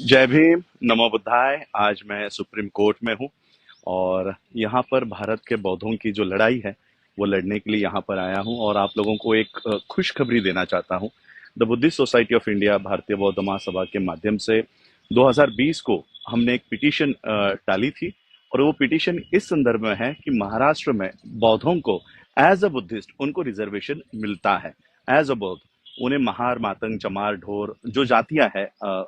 जय भीम, नमो बुद्धाय। आज मैं सुप्रीम कोर्ट में हूँ और यहाँ पर भारत के बौद्धों की जो लड़ाई है वो लड़ने के लिए यहाँ पर आया हूँ और आप लोगों को एक खुशखबरी देना चाहता हूँ। The Buddhist society of India भारतीय बौद्ध महासभा के माध्यम से 2020 को हमने एक पिटीशन डाली थी और वो पिटीशन इस संदर्भ में है कि महाराष्ट्र में बौद्धों को एज अ बुद्धिस्ट उनको रिजर्वेशन मिलता है। एज अ बौद्ध उन्हें महार, मातंग, चमार, ढोर जो जातियां हैं,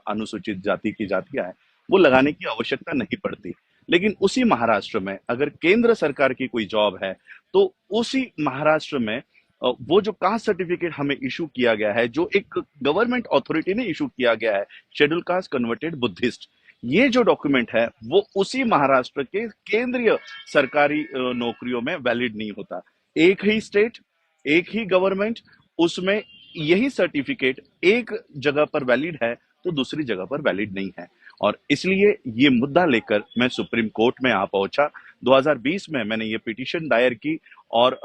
अनुसूचित जाति की जातियां हैं, वो लगाने की आवश्यकता नहीं पड़ती। लेकिन उसी महाराष्ट्र में अगर केंद्र सरकार की कोई जॉब है तो उसी महाराष्ट्र में वो जो कास्ट सर्टिफिकेट हमें इशू किया गया है, जो एक गवर्नमेंट अथॉरिटी ने इशू किया गया है, शेड्यूल कास्ट कन्वर्टेड बुद्धिस्ट, ये जो डॉक्यूमेंट है वो उसी महाराष्ट्र के केंद्रीय सरकारी नौकरियों में वैलिड नहीं होता। एक ही स्टेट, एक ही गवर्नमेंट, उसमें यही सर्टिफिकेट एक जगह पर वैलिड है तो दूसरी जगह पर वैलिड नहीं है। और इसलिए ये मुद्दा लेकर मैं सुप्रीम कोर्ट में आ पहुंचा। 2020 में मैंने ये पिटीशन दायर की और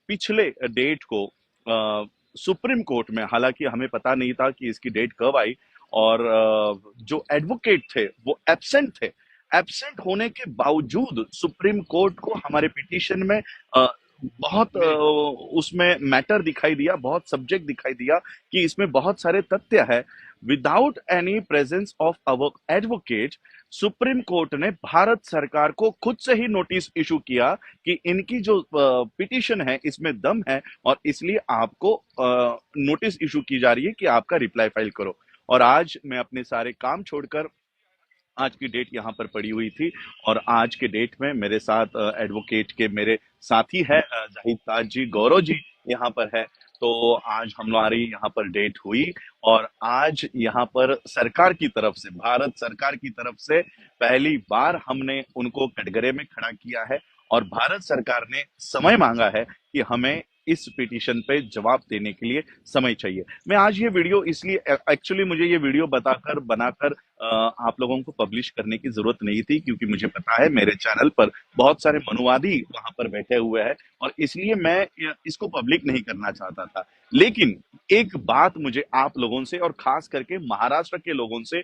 पिछले डेट को सुप्रीम कोर्ट में, हालांकि हमें पता नहीं था कि इसकी डेट कब आई, और जो एडवोकेट थे वो एब्सेंट थे। एब्सेंट होने के बावजूद सुप्रीम कोर्ट को हमारे पिटीशन में बहुत उसमें मैटर दिखाई दिया, बहुत सब्जेक्ट दिखाई दिया कि इसमें बहुत सारे तथ्य है। Without any presence of our advocate, supreme court ने भारत सरकार को खुद से ही नोटिस इशू किया कि इनकी जो पिटीशन है इसमें दम है और इसलिए आपको नोटिस इशू की जा रही है कि आपका रिप्लाई फाइल करो। और आज मैं अपने सारे काम छोड़कर, आज की डेट यहाँ पर पड़ी हुई थी और आज के डेट में मेरे साथ एडवोकेट के मेरे साथी है जाहिद ताज जी, गौरव जी यहाँ पर है। तो आज हमारी यहाँ पर डेट हुई और आज यहाँ पर सरकार की तरफ से, भारत सरकार की तरफ से पहली बार हमने उनको कटघरे में खड़ा किया है और भारत सरकार ने समय मांगा है कि हमें इस पिटीशन पे जवाब देने के लिए समय चाहिए। मैं आज ये वीडियो इसलिए, एक्चुअली मुझे ये वीडियो बनाकर आप लोगों को पब्लिश करने की जरूरत नहीं थी, क्योंकि मुझे पता है मेरे चैनल पर बहुत सारे मनुवादी वहां पर बैठे हुए हैं और इसलिए मैं इसको पब्लिक नहीं करना चाहता था। लेकिन एक बात मुझे आप लोगों से और खास करके महाराष्ट्र के लोगों से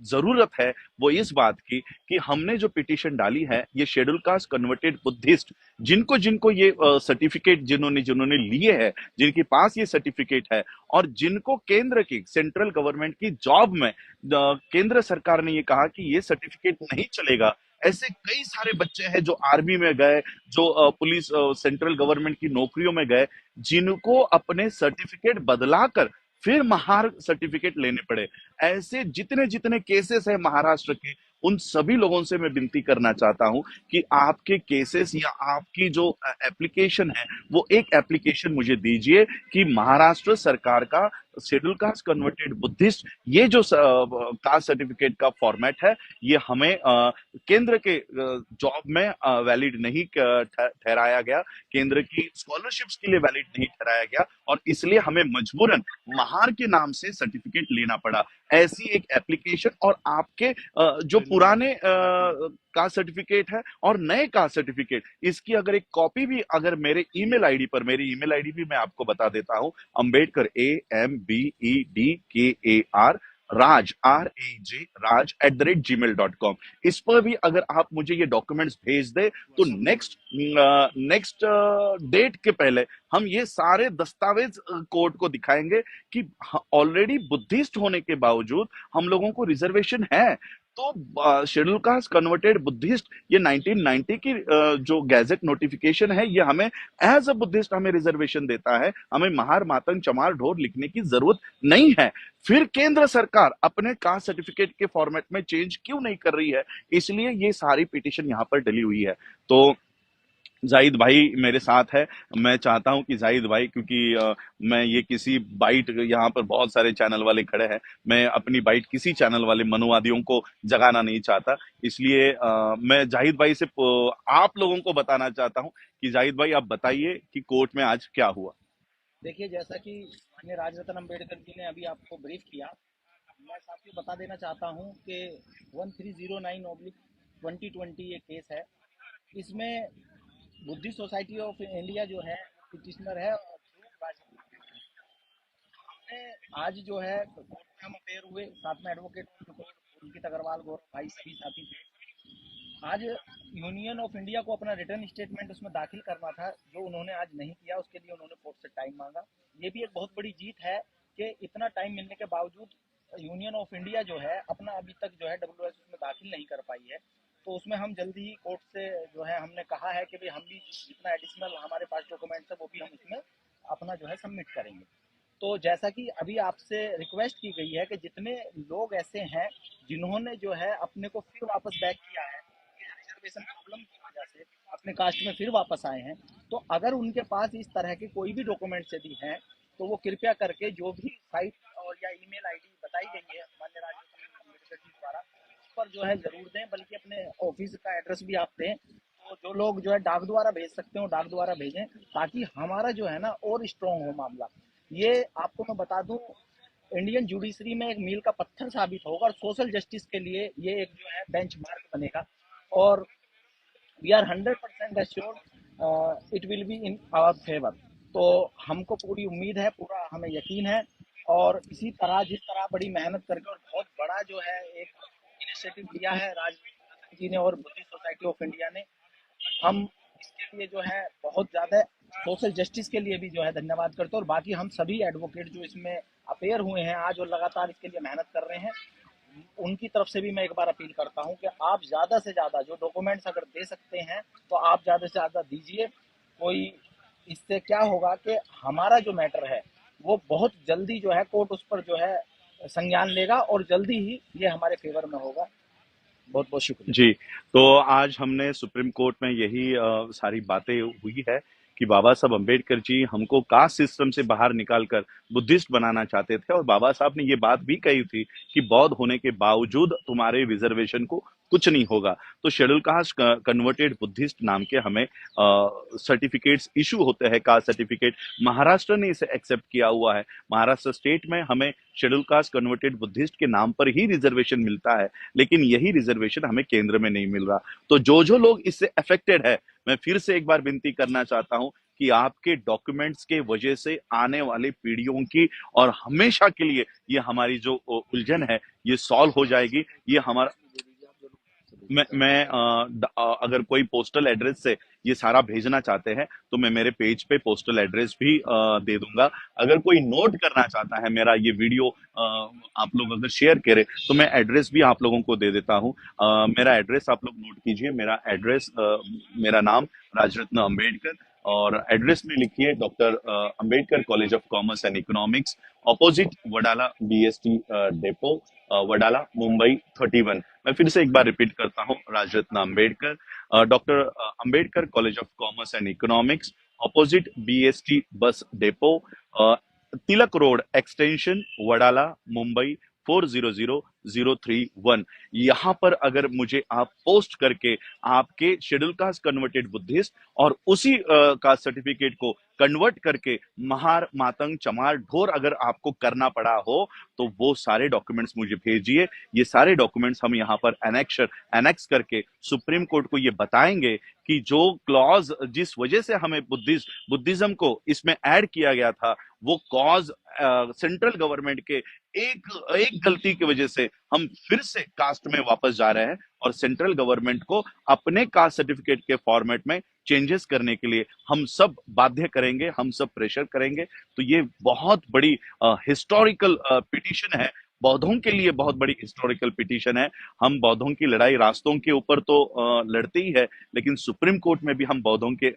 जरूरत है, वो इस बात की कि हमने जो पिटीशन डाली है ये शेड्यूल कास्ट कन्वर्टेड बुद्धिस्ट, जिनको जिनको ये सर्टिफिकेट जिन्होंने जिन्होंने लिए हैं, जिनके पास ये सर्टिफिकेट है और जिनको केंद्र की सेंट्रल गवर्नमेंट की जॉब में केंद्र सरकार ने ये कहा कि ये सर्टिफिकेट नहीं चलेगा, ऐसे कई सारे बच्चे हैं जो आर्मी में गए, जो पुलिस सेंट्रल गवर्नमेंट की नौकरियों में गए, जिनको अपने सर्टिफिकेट बदलाकर फिर महार सर्टिफिकेट लेने पड़े। ऐसे जितने जितने केसेस है महाराष्ट्र के, उन सभी लोगों से मैं विनती करना चाहता हूं कि आपके केसेस या आपकी जो एप्लीकेशन है वो एक एप्लीकेशन मुझे दीजिए कि महाराष्ट्र सरकार का शेड्यूल कास्ट कन्वर्टेड बुद्धिस्ट, ये जो कास्ट सर्टिफिकेट का फॉर्मेट है, ये हमें केंद्र के जॉब में वैलिड नहीं ठहराया गया, केंद्र की स्कॉलरशिप्स के लिए वैलिड नहीं ठहराया गया और इसलिए हमें मजबूरन महार के नाम से सर्टिफिकेट लेना पड़ा। ऐसी एक एप्लीकेशन और आपके जो पुराने कास्ट सर्टिफिकेट है और नए कास्ट सर्टिफिकेट, इसकी अगर एक कॉपी भी अगर मेरे ईमेल आईडी पर, मेरी ईमेल आईडी भी मैं आपको बता देता हूं, अंबेडकर AMBEDKAR राज RAJ राज@gmail.com, इस पर भी अगर आप मुझे ये डॉक्यूमेंट्स भेज दे तो नेक्स्ट डेट के पहले हम ये सारे दस्तावेज कोर्ट को दिखाएंगे कि ऑलरेडी बुद्धिस्ट होने के बावजूद हम लोगों को रिजर्वेशन है। तो शेड्यूल कास्ट कन्वर्टेड बुद्धिस्ट, ये 1990 की जो गैजेट नोटिफिकेशन है, ये हमें एज अ बुद्धिस्ट हमें रिजर्वेशन देता है, हमें महार, मातंग, चमार, ढोर लिखने की जरूरत नहीं है। फिर केंद्र सरकार अपने कास्ट सर्टिफिकेट के फॉर्मेट में चेंज क्यों नहीं कर रही है? इसलिए ये सारी पिटीशन यहाँ पर डली हुई है। तो जाहिद भाई मेरे साथ है। मैं चाहता हूं कि जाहिद भाई, क्योंकि मैं ये किसी बाइट, यहाँ पर बहुत सारे चैनल वाले खड़े हैं, मैं अपनी बाइट किसी चैनल वाले मनुवादियों को जगाना नहीं चाहता, इसलिए मैं जाहिद भाई से आप लोगों को बताना चाहता हूं कि जाहिद भाई आप बताइए कि कोर्ट में आज क्या हुआ। देखिए, जैसा कि माननीय राजरत्न अम्बेडकर जी ने अभी आपको ब्रीफ किया, मैं साथ ही बता देना चाहता हूं कि 1309/2020 ये केस है। इसमें बुद्धिस्ट सोसाइटी ऑफ इंडिया जो है पिटिशनर है और हमने आज जो है कोर्ट में हम अपेयर हुए, साथ में एडवोकेट उनकी अग्रवाल, गौरव भाई, सभी साथी थे। आज यूनियन ऑफ इंडिया को अपना रिटर्न स्टेटमेंट उसमें दाखिल करना था, जो उन्होंने आज नहीं किया। उसके लिए उन्होंने कोर्ट से टाइम मांगा। ये भी एक बहुत बड़ी जीत है कि इतना टाइम मिलने के बावजूद यूनियन ऑफ इंडिया जो है अपना अभी तक जो है डब्ल्यू एस उसमें दाखिल नहीं कर पाई है। तो उसमें हम जल्दी ही कोर्ट से जो है हमने कहा है कि भाई हम भी जितना एडिशनल हमारे पास डॉक्यूमेंट्स है वो भी हम उसमें अपना जो है सबमिट करेंगे। तो जैसा कि अभी आपसे रिक्वेस्ट की गई है कि जितने लोग ऐसे हैं जिन्होंने जो है अपने को फिर वापस बैक किया है रिजर्वेशन प्रॉब्लम की वजह से अपने कास्ट में फिर वापस आए हैं, तो अगर उनके पास इस तरह के कोई भी डॉक्यूमेंट्स यदि हैं तो वो कृपया करके जो भी साइट और या ईमेल आईडी बताई गई है माननीय राजनीतिक अम्बेडकर जी द्वारा उस पर जो है जरूर दें, बल्कि अपने ऑफिस का एड्रेस भी आप दें। तो जो लोग जो है डाक द्वारा भेज सकते हो डाक द्वारा भेजें, ताकि हमारा जो है ना और स्ट्रॉन्ग हो मामला। ये आपको मैं बता दूं, इंडियन जुडिशरी में एक मील का पत्थर साबित होगा और सोशल जस्टिस के लिए ये एक जो है बेंचमार्क बनेगा। और we are 100% assured it will be in our favour. तो हमको पूरी उम्मीद है, पूरा हमें यकीन है। और इसी तरह जिस तरह बड़ी मेहनत करके और बहुत बड़ा जो है एक इनिशिएटिव लिया है राज जी ने और बुद्धिस्ट सोसाइटी ऑफ इंडिया ने, हम इसके लिए जो है बहुत ज़्यादा सोशल जस्टिस के लिए भी जो है धन्यवाद करते हैं। और बाकी हम सभी एडवोकेट जो इसमें अपेयर हुए हैं आज और लगातार इसके लिए मेहनत कर रहे हैं, उनकी तरफ से भी मैं एक बार अपील करता हूं कि आप ज़्यादा से ज़्यादा जो डॉक्यूमेंट्स अगर दे सकते हैं तो आप ज़्यादा से ज़्यादा दीजिए। कोई इससे क्या होगा कि हमारा जो मैटर है वो बहुत जल्दी जो है कोर्ट उस पर जो है संज्ञान लेगा और जल्दी ही ये हमारे फेवर में होगा। बहुत बहुत शुक्रिया। जी, तो आज हमने सुप्रीम कोर्ट में यही सारी बातें हुई है कि बाबा साहब अम्बेडकर जी हमको कास्ट सिस्टम से बाहर निकालकर बुद्धिस्ट बनाना चाहते थे, और बाबा साहब ने ये बात भी कही थी कि बौद्ध होने के बावजूद तुम्हारे रिजर्वेशन को कुछ नहीं होगा। तो शेड्यूल कास्ट कन्वर्टेड बुद्धिस्ट नाम के हमें सर्टिफिकेट्स इशू होते हैं, कास्ट सर्टिफिकेट। महाराष्ट्र ने इसे एक्सेप्ट किया हुआ है। महाराष्ट्र स्टेट में हमें शेड्यूल कास्ट कन्वर्टेड बुद्धिस्ट के नाम पर ही रिजर्वेशन मिलता है, लेकिन यही रिजर्वेशन हमें केंद्र में नहीं मिल रहा। तो जो लोग इससे अफेक्टेड है, मैं फिर से एक बार विनती करना चाहता हूं कि आपके डॉक्यूमेंट्स के वजह से आने वाली पीढ़ियों की और हमेशा के लिए ये हमारी जो उलझन है ये सॉल्व हो जाएगी। ये हमारा अगर कोई पोस्टल एड्रेस से ये सारा भेजना चाहते हैं तो मैं मेरे पेज पे पोस्टल एड्रेस भी दे दूंगा। अगर कोई नोट करना चाहता है मेरा ये वीडियो आप लोग अगर शेयर करें तो मैं एड्रेस भी आप लोगों को दे देता हूँ। मेरा एड्रेस आप लोग नोट कीजिए। मेरा एड्रेस, मेरा नाम राजरत्न अंबेडकर, और एड्रेस में लिखिए doctor Ambedkar college of commerce and economics, opposite Wadala BST depot, Wadala Mumbai 31। मैं फिर से एक बार रिपीट करता हूँ, Rajratna Ambedkar, doctor Ambedkar college of commerce and economics, opposite BST bus depot, Tilak road extension, Wadala Mumbai 400031। यहाँ पर अगर मुझे आप पोस्ट करके आपके शेड्यूल कास्ट कन्वर्टेड बुद्धिस्ट और उसी कास्ट सर्टिफिकेट को कन्वर्ट करके महार, मातंग, चमार, ढोर अगर आपको करना पड़ा हो तो वो सारे डॉक्यूमेंट्स मुझे भेजिए। ये सारे डॉक्यूमेंट्स हम यहाँ पर एनेक्स करके सुप्रीम कोर्ट को ये बताएंगे कि जो क्लॉज जिस वजह से हमें बुद्धिज्म को इसमें ऐड किया गया था, वो कॉज सेंट्रल गवर्नमेंट के एक एक गलती की वजह से हम फिर से कास्ट में वापस जा रहे हैं, और सेंट्रल गवर्नमेंट को अपने कास्ट सर्टिफिकेट के फॉर्मेट में चेंजेस करने के लिए हम सब बाध्य करेंगे, हम सब प्रेशर करेंगे। तो ये बहुत बड़ी हिस्टोरिकल पिटीशन है, बौद्धों के लिए बहुत बड़ी हिस्टोरिकल पिटीशन है। हम बौद्धों की लड़ाई रास्तों के ऊपर तो लड़ते ही है, लेकिन सुप्रीम कोर्ट में भी हम बौद्धों के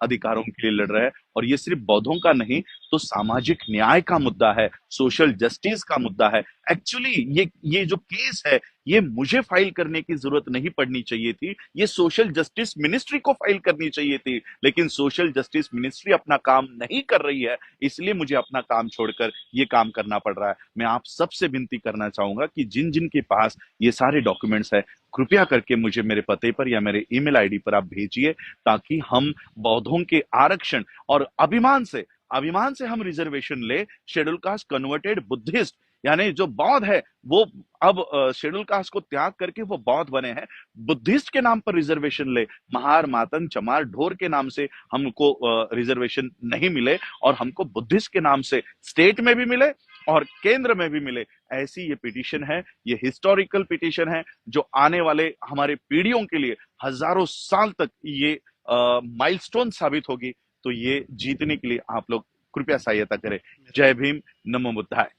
अधिकारों के लिए लड़ रहे हैं। और ये सिर्फ बौद्धों का नहीं, तो सामाजिक न्याय का मुद्दा है, सोशल जस्टिस का मुद्दा है। एक्चुअली ये जो केस है, ये मुझे फाइल करने की जरूरत नहीं पड़नी चाहिए थी, ये सोशल जस्टिस मिनिस्ट्री को फाइल करनी चाहिए थी। लेकिन सोशल जस्टिस मिनिस्ट्री अपना काम नहीं कर रही है, इसलिए मुझे अपना काम छोड़कर ये काम करना पड़ रहा है। मैं आप सबसे विनती करना चाहूंगा कि जिन जिन के पास ये सारे डॉक्यूमेंट्स है, कृपया करके मुझे मेरे पते पर या मेरे ईमेल आईडी पर आप भेजिए, ताकि हम बौद्धों के आरक्षण और अभिमान से हम रिजर्वेशन ले। शेड्यूल कास्ट कन्वर्टेड बुद्धिस्ट यानी जो बौद्ध है वो अब शेड्यूल कास्ट को त्याग करके वो बौद्ध बने हैं, बुद्धिस्ट के नाम पर रिजर्वेशन ले। महार, मातंग, चमार, ढोर के नाम से हमको रिजर्वेशन नहीं मिले, और हमको बुद्धिस्ट के नाम से स्टेट में भी मिले और केंद्र में भी मिले, ऐसी ये पिटीशन है। ये हिस्टोरिकल पिटीशन है जो आने वाले हमारे पीढ़ियों के लिए हजारों साल तक ये माइलस्टोन साबित होगी। तो ये जीतने के लिए आप लोग कृपया सहायता करें। जय भीम, नमो बुद्धाय।